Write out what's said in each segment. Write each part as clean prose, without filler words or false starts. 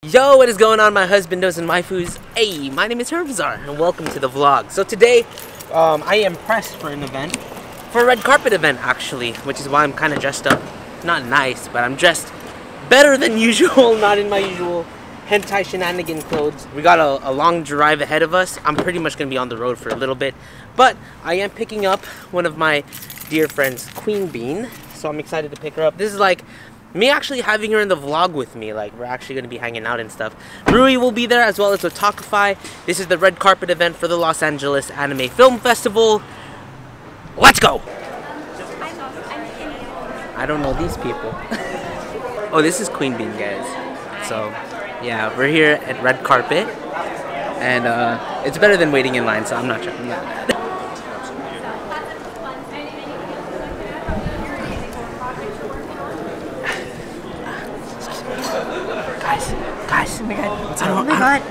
Yo, what is going on, my husbandos and waifus? Hey, my name is HERMSAUR and welcome to the vlog. So today, I am pressed for an event, for a red carpet event actually, which is why I'm kind of dressed up. Not nice, but I'm dressed better than usual, not in my usual hentai shenanigan clothes. We got a long drive ahead of us. I'm pretty much going to be on the road for a little bit, but I am picking up one of my dear friends, QueenBean, so I'm excited to pick her up. This is like me actually having her in the vlog with me. Like, we're actually going to be hanging out and stuff. Rui will be there as well as Otakify. This is the red carpet event for the Los Angeles Anime Film Festival. Let's go! I don't know these people. Oh, this is QueenBean, guys. So, yeah, we're here at red carpet. And it's better than waiting in line, so I'm not sure. Guys, oh my god.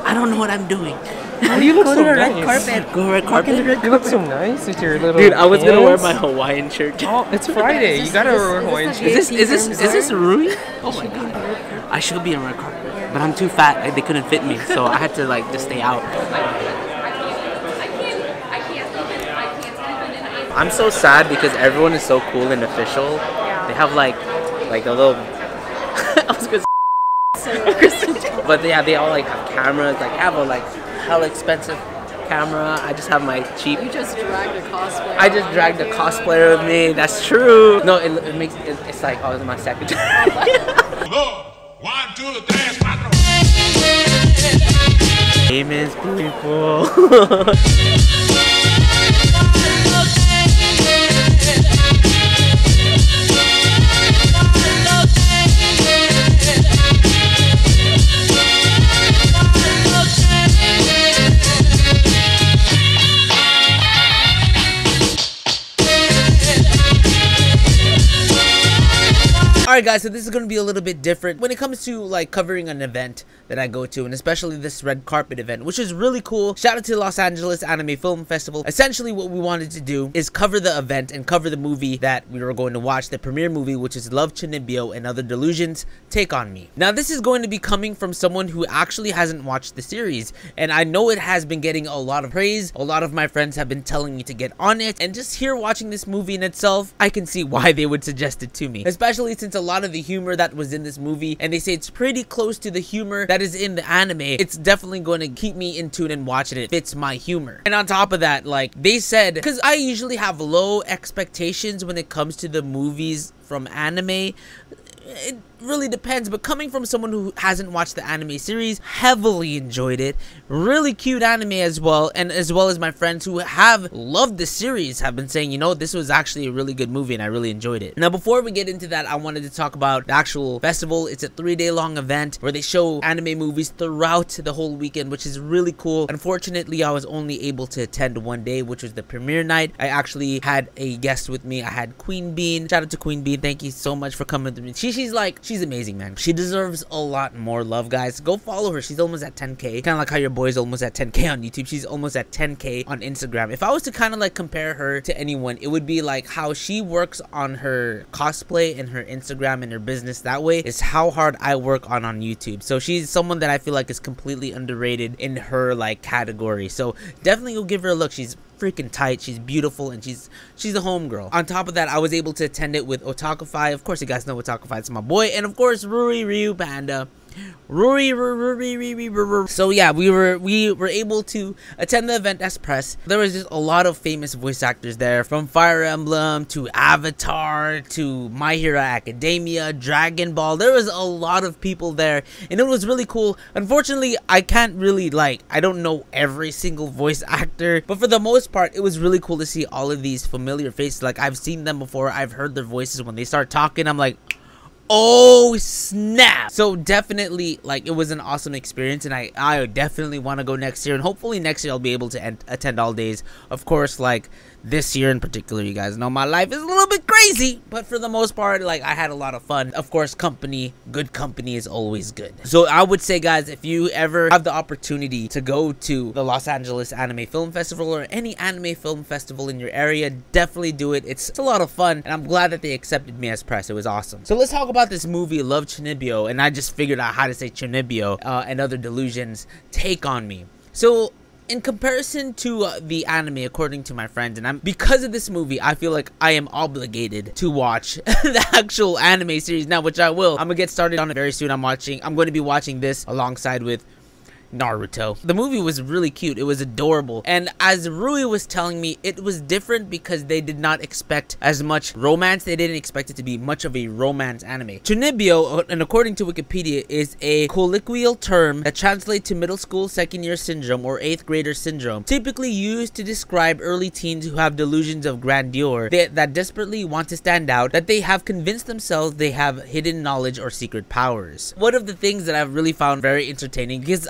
I don't know what I'm doing. You look Go so to the nice. red carpet. Go red carpet. You look so nice with your little Dude, I was gonna wear pants. my Hawaiian shirt. Oh, it's Friday. You gotta wear a Hawaiian shirt. Is this Rui? Oh my god. I should be on red carpet, but I'm too fat. Like, they couldn't fit me, so I had to like just stay out. I'm so sad because everyone is so cool and official. They have like a little. I was gonna but yeah, they all like have cameras. Like, have a like hell expensive camera. I just have my cheap. You just dragged a cosplayer. I just dragged a cosplayer with me. That's true. No, it makes it's like, oh, it's my secretary. 1, 2, 3, 4. Famous people. Alright guys, so this is going to be a little bit different when it comes to like covering an event that I go to, and especially this red carpet event, which is really cool. Shout out to Los Angeles Anime Film Festival. Essentially what we wanted to do is cover the event and cover the movie that we were going to watch, the premiere movie, which is Love, Chuunibyou and Other Delusions, Take On Me. Now this is going to be coming from someone who actually hasn't watched the series, and I know it has been getting a lot of praise. A lot of my friends have been telling me to get on it, and just here watching this movie in itself, I can see why they would suggest it to me, especially since a lot of the humor that was in this movie, and they say it's pretty close to the humor that is in the anime. It's definitely going to keep me in tune and watching it. It fits my humor. And on top of that, like they said, because I usually have low expectations when it comes to the movies from anime, it really depends, but coming from someone who hasn't watched the anime series, heavily enjoyed it. Really cute anime as well, and as well as my friends who have loved the series have been saying, you know, this was actually a really good movie and I really enjoyed it. Now before we get into that, I wanted to talk about the actual festival. It's a 3-day long event where they show anime movies throughout the whole weekend, which is really cool. Unfortunately, I was only able to attend one day, which was the premiere night. I actually had a guest with me. I had QueenBean. Shout out to QueenBean. Thank you so much for coming with me. She's amazing, man. She deserves a lot more love, guys. Go follow her. She's almost at 10K. Kind of like how your boy's almost at 10K on YouTube. She's almost at 10K on Instagram. If I was to kind of like compare her to anyone, it would be like how she works on her cosplay and her Instagram and her business that way is how hard I work on YouTube. So she's someone that I feel like is completely underrated in her like category. So definitely go give her a look. She's freaking tight, she's beautiful, and she's a homegirl. On top of that, I was able to attend it with Otakify. Of course, you guys know Otakify, it's my boy, and of course Rui, Ryu, Panda. So yeah, we were able to attend the event as press. There was just a lot of famous voice actors there, from Fire Emblem to Avatar to My Hero Academia, Dragon Ball. There was a lot of people there, and it was really cool. Unfortunately, I can't really I don't know every single voice actor, but for the most part, it was really cool to see all of these familiar faces. Like, I've seen them before, I've heard their voices. When they start talking, I'm like, oh snap. So definitely, like, it was an awesome experience, and I definitely want to go next year, and hopefully next year I'll be able to attend all days. Of course, like, this year in particular. You guys know my life is a little bit crazy, but for the most part, like, I had a lot of fun. Of course, good company is always good. So I would say, guys, if you ever have the opportunity to go to the Los Angeles Anime Film Festival or any anime film festival in your area, definitely do it. It's a lot of fun, and I'm glad that they accepted me as press. It was awesome. So let's talk about this movie, Love Chuunibyou, and I just figured out how to say Chuunibyou and Other Delusions Take on Me. So in comparison to the anime, according to my friends, and because of this movie, I feel like I am obligated to watch the actual anime series now, which I will. I'm gonna get started on it very soon. I'm going to be watching this alongside with Naruto. The movie was really cute. It was adorable. And as Rui was telling me, it was different because they did not expect as much romance. They didn't expect it to be much of a romance anime. Chuunibyou, and according to Wikipedia, is a colloquial term that translates to middle school second-year syndrome or 8th grader syndrome, typically used to describe early teens who have delusions of grandeur that desperately want to stand out, that they have convinced themselves they have hidden knowledge or secret powers. One of the things that I've really found very entertaining, because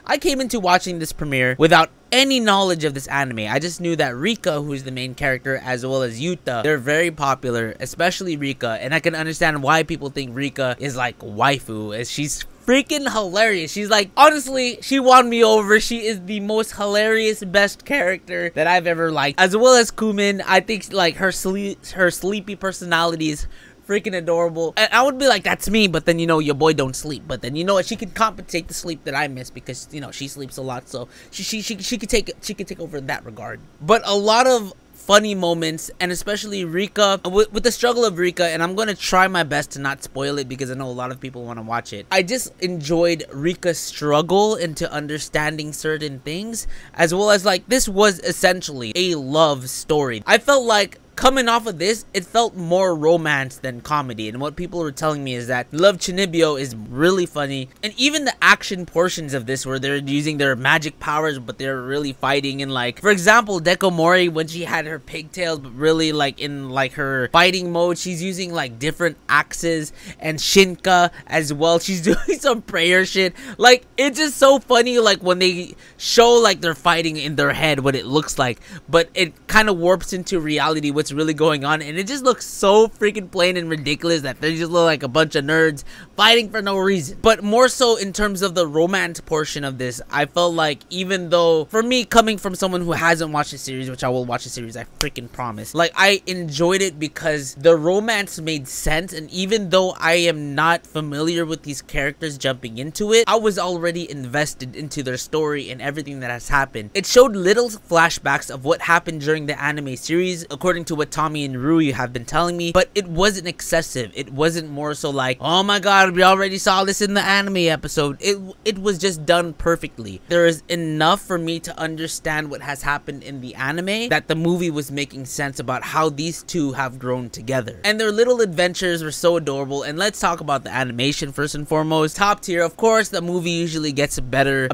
I came into watching this premiere without any knowledge of this anime. I just knew that Rika, who's the main character, as well as Yuta, they're very popular, especially Rika, and I can understand why people think Rika is like waifu, as she's freaking hilarious. She's like, honestly, she won me over. She is the most hilarious, best character that I've ever liked, as well as Gomen. I think like her sleepy personality is freaking adorable. And I would be like, that's me, but then, you know, your boy don't sleep. But then, you know what, she can compensate the sleep that I miss, because, you know, she sleeps a lot, so she could take over in that regard. But a lot of funny moments, and especially Rika, with the struggle of Rika, and I'm gonna try my best to not spoil it because I know a lot of people want to watch it. I just enjoyed Rika's struggle into understanding certain things, as well as, like, this was essentially a love story. I felt like coming off of this, it felt more romance than comedy, and what people were telling me is that Love Chuunibyou is really funny, and even the action portions of this where they're using their magic powers but they're really fighting, and like, for example, Dekomori, when she had her pigtails, but really like in like her fighting mode, she's using like different axes, and Shinka as well, she's doing some prayer shit. Like, it's just so funny, like when they show like they're fighting in their head what it looks like, but it kind of warps into reality what's really going on, and it just looks so freaking plain and ridiculous that they just look like a bunch of nerds fighting for no reason. But more so in terms of the romance portion of this, I felt like, even though, for me, coming from someone who hasn't watched the series, which I will watch the series, I freaking promise, like, I enjoyed it because the romance made sense, and even though I am not familiar with these characters jumping into it, I was already invested into their story and everything that has happened. It showed little flashbacks of what happened during the anime series, according to what Tommy and Rui have been telling me, but it wasn't excessive. It wasn't more so like, oh my god, we already saw this in the anime episode. It was just done perfectly. There is enough for me to understand what has happened in the anime that the movie was making sense about how these two have grown together, and their little adventures were so adorable. And let's talk about the animation first and foremost. Top tier. Of course, the movie usually gets a better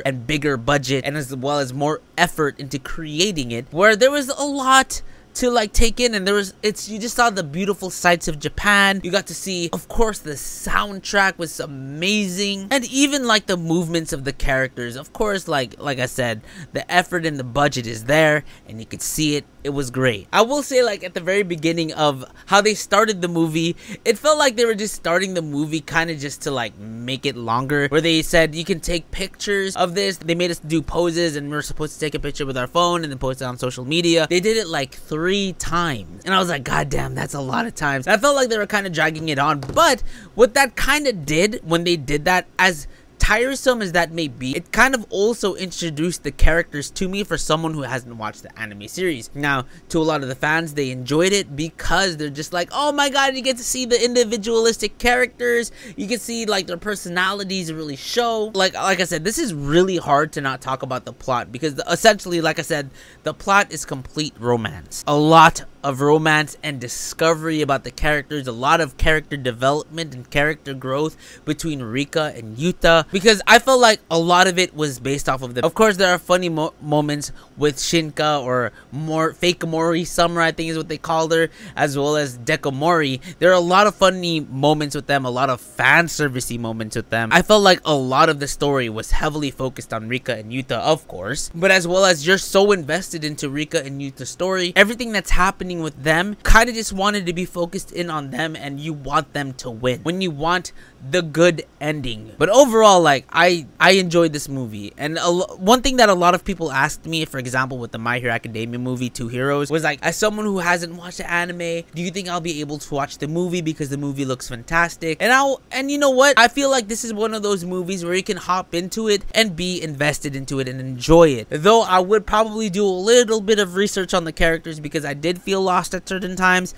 and bigger budget, and as well as more effort into creating it, where there was a lot to like take in, and you just saw the beautiful sights of Japan. You got to see, of course, the soundtrack was amazing, and even like the movements of the characters. Of course, like I said, the effort and the budget is there, and you could see it. It was great. I will say, like, at the very beginning of how they started the movie, it felt like they were just starting the movie kind of just to like make it longer, where they said you can take pictures of this. They made us do poses, and we were supposed to take a picture with our phone and then post it on social media. They did it like 3 times, and I was like, god damn, that's a lot of times. I felt like they were kind of dragging it on, but what that kind of did when they did that, as tiresome as that may be, it kind of also introduced the characters to me for someone who hasn't watched the anime series. Now, to a lot of the fans, they enjoyed it because they're just like, oh my god, you get to see the individualistic characters, you can see like their personalities really show. Like I said, this is really hard to not talk about the plot, because essentially, like I said, the plot is complete romance. A lot of romance and discovery about the characters, a lot of character development and character growth between Rika and Yuta, because I felt like a lot of it was based off of them. Of course, there are funny moments with Shinka, or more Fake Mori Summer, I think is what they called her, as well as Dekomori. There are a lot of funny moments with them, a lot of fan servicey moments with them. I felt like a lot of the story was heavily focused on Rika and Yuta, of course, but as well as you're so invested into Rika and Yuta's story, everything that's happening with them kind of just wanted to be focused in on them, and you want them to win when you want the good ending. But overall, like, I enjoyed this movie. And one thing that a lot of people asked me, for example with the My Hero Academia movie Two Heroes, was like, as someone who hasn't watched the anime, do you think I'll be able to watch the movie because the movie looks fantastic? And you know what, I feel like this is one of those movies where you can hop into it and be invested into it and enjoy it. Though I would probably do a little bit of research on the characters, because I did feel lost at certain times,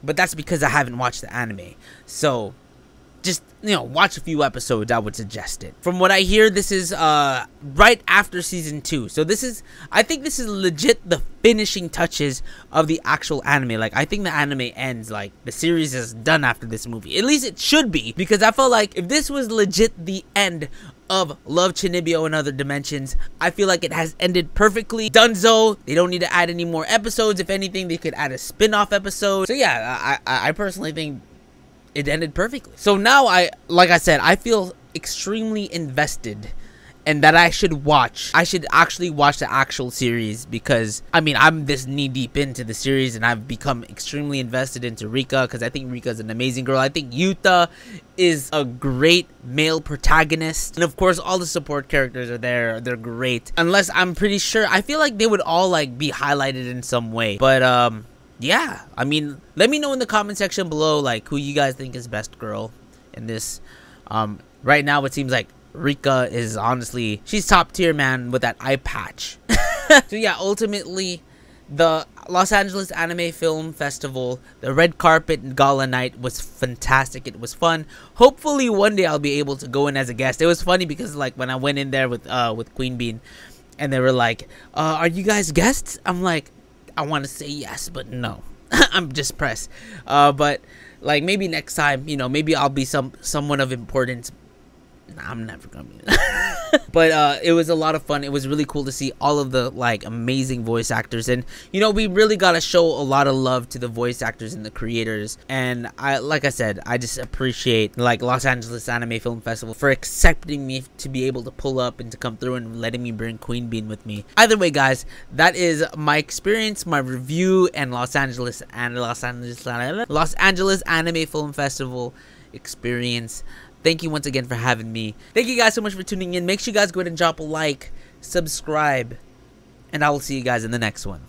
but that's because I haven't watched the anime. So just, you know, watch a few episodes. I would suggest it. From what I hear, this is right after season 2. So I think this is legit the finishing touches of the actual anime. Like, I think the anime ends, like, the series is done after this movie. At least it should be, because I felt like if this was legit the end of Love, Chuunibyou and Other Dimensions, I feel like it has ended perfectly. Dunzo, they don't need to add any more episodes. If anything, they could add a spin-off episode. So yeah, I personally think it ended perfectly. So now, like I said, I feel extremely invested, and that I should actually watch the actual series, because I mean, I'm this knee deep into the series, and I've become extremely invested into Rika, because I think Rika is an amazing girl. I think Yuta is a great male protagonist, and of course all the support characters are there. They're great, unless I'm pretty sure, I feel like they would all like be highlighted in some way. But yeah, I mean, let me know in the comment section below, like, who you guys think is best girl in this. Right now it seems like Rika is honestly, she's top tier, man, with that eye patch. So yeah, ultimately, the Los Angeles Anime Film Festival, the red carpet and gala night was fantastic. It was fun. Hopefully one day I'll be able to go in as a guest. It was funny because, like, when I went in there with QueenBean, and they were like, are you guys guests? I'm like, I want to say yes, but no. I'm just pressed. But like, maybe next time, you know, maybe I'll be someone of importance. Nah, I'm never gonna be. But it was a lot of fun. It was really cool to see all of the, like, amazing voice actors, and you know, we really gotta show a lot of love to the voice actors and the creators. And like I said, I just appreciate, like, Los Angeles Anime Film Festival for accepting me to be able to pull up and to come through and letting me bring QueenBean with me. Either way, guys, that is my experience, my review, and Los Angeles Anime Film Festival experience. Thank you once again for having me. Thank you guys so much for tuning in. Make sure you guys go ahead and drop a like, subscribe, and I will see you guys in the next one.